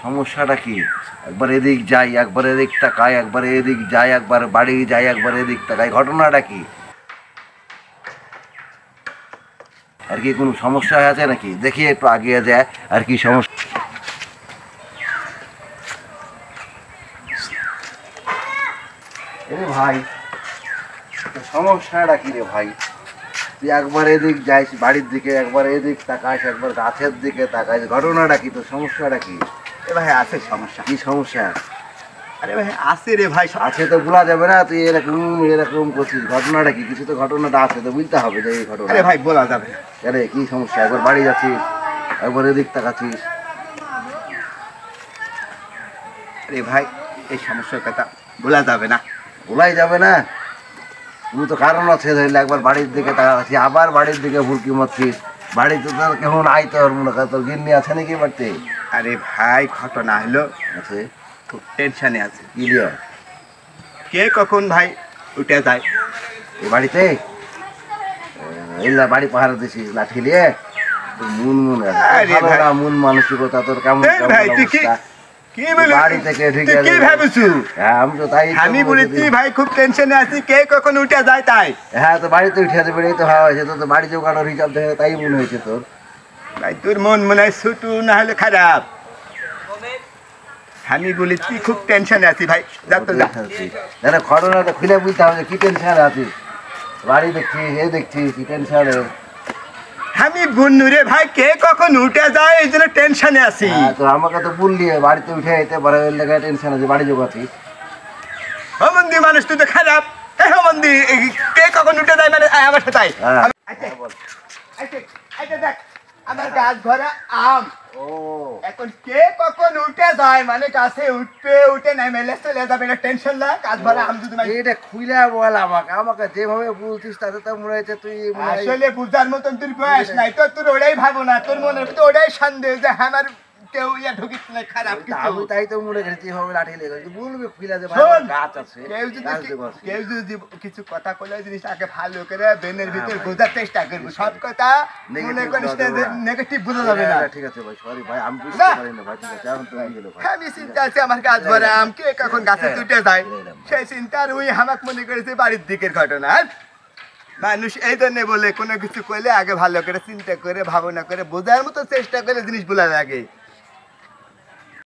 সমস্যাটা কি? একবার এদিক যাই, একবার এদিক তাকাই, একবার এদিক যাই, একবার বাড়ি যাই, একবার এদিক তাকাই, ঘটনাটা কি? আর কি কোনো সমস্যা আছে নাকি? দেখি একটু আগিয়ে যায় আর কি সমস্যা। এরে ভাই, সমস্যাটা কি রে ভাই? তুই একবার এদিক যাইস বাড়ির দিকে, একবার এদিক তাকাইস, একবার গাছের দিকে তাকাইস, ঘটনাটা কি? তোর সমস্যাটা কি? এ ভাই আছে সমস্যা। কি সমস্যা? আরে ভাই আছে রে ভাই, আছে তো বলা যাবে না, তুই এরকম এরকম করছিস, ঘটনাটা কি? কিছু তো ঘটনাটা আছে তো বুঝতে হবে যে এই ঘটনা। আরে ভাই বলা যাবে না। আরে কি সমস্যা? একবার বাড়ি যাচ্ছিস, একবার এদিক তাকাচ্ছিস। আরে ভাই এই সমস্যার কথা বলা যাবে না। বলাই যাবে না? তুমি তো কারণ আছে, ধরলে একবার বাড়ির দিকে তাকাচ্ছিস, আবার বাড়ির দিকে ভুলকি মারছিস। বাড়িতে তো কেমন আইতে পারবো না, তোর গিন্নি আছে নাকি বাড়িতে? আরে ভাই ঘটনা হলো, আছে। খুব টেনশনে আছে। ইলিয়া কে কখন ভাই উঠে যায়। এই বাড়িতে এলা বাড়ি পাহারা দিছিস লাঠি নিয়ে? তোর মন মনে আরে ভাই। মন মানসিকতা তোর কেমন এই ভাই তুই কি অবস্থা? কি বলে বাড়ি থেকে ঠিক তুই আছে। কি ভাবছু? হ্যাঁ আমি তো তাই তো আমি বলছি। বলেছি ভাই খুব টেনশনে আছি, কে কখন উঠে যায় তাই। হ্যাঁ তো বাড়িতে উঠে যাবে, এই তো হওয়া হয়েছে, তো বাড়ি জোগানোর হিসাব দেখে তাই মনে হয়েছে তোর। ভাই তোর মন মনে হয় ছুটু না হলে খারাপ। আমি বলেছি খুব টেনশনে আছি ভাই, যা তো যা। দাদা ঘটনাটা খুলে বুঝতে হবে যে কি টেনশন আছিস। বাড়ি দেখছিস, এ দেখছিস, কি টেনশন? আমি বুনু রে ভাই, কে কখন উঠে যায় এই জন্য টেনশনে আছি। তো আমাকে তো বললি বাড়িতে উঠে যেতে পারে, ওই লেগে টেনশন আছে, বাড়ি জোগাচ্ছিস। হমন্দি মানুষ তুই তো খারাপ। এই হমন্দি কে কখন উঠে যায় মানে আয় আমার সাথে আয়। হ্যাঁ আচ্ছা, আচ্ছা, আচ্ছা, দেখ আমার গাছ ভরা আম। ও এখন কে কখন উঠে যায় মানে গাছে উঠবে উঠে নেমে চলে যাবে, না টেনশন না। গাছ ভরা আম যদি এটা খুলে বল আমাকে, আমাকে যেভাবে বলছিস তাতে তো মনে হয়েছে তুই মনে হয়- আসলে বুঝার মতন তোর বয়স নাই তো, তোর ওটাই ভাবো না, তোর মনের ভিতরে ওটাই সন্দেহ যে আমার কেউ ইয়া ঢুকিস না খারাপ কিছু। আমি তাই তো মনে করেছি যেভাবে লাঠি লেগে বলবি খুলে যে ভাই শোন, আমার গাছ আছে, কেউ যদি গাছ জোগাচ্ছিস। কেউ যদি কিছু কথা বলে জিনিস আগে ভালো করে বেনের ভিতরে বোঝার চেষ্টা করবো। সব কথা মনে করিস না যে নেগেটিভ বোঝা যাবে না। ঠিক আছে ভাই, সরি ভাই, আমি বুঝতে না। পারি না ভাই, ঠিক আছে এখন তো হয়ে গেল ভাই। আমি চিন্তা আছে আমার গাছ ভরা আম, কে কখন গাছে উঠে যায় সেই চিন্তার ওই হামাক মনে করেছে বাড়ির দিকের ঘটনা। মানুষ এই জন্য বলে কোনো কিছু করলে আগে ভালো করে চিন্তা করে ভাবনা করে বোঝার মতো চেষ্টা করে জিনিস বলা লাগে।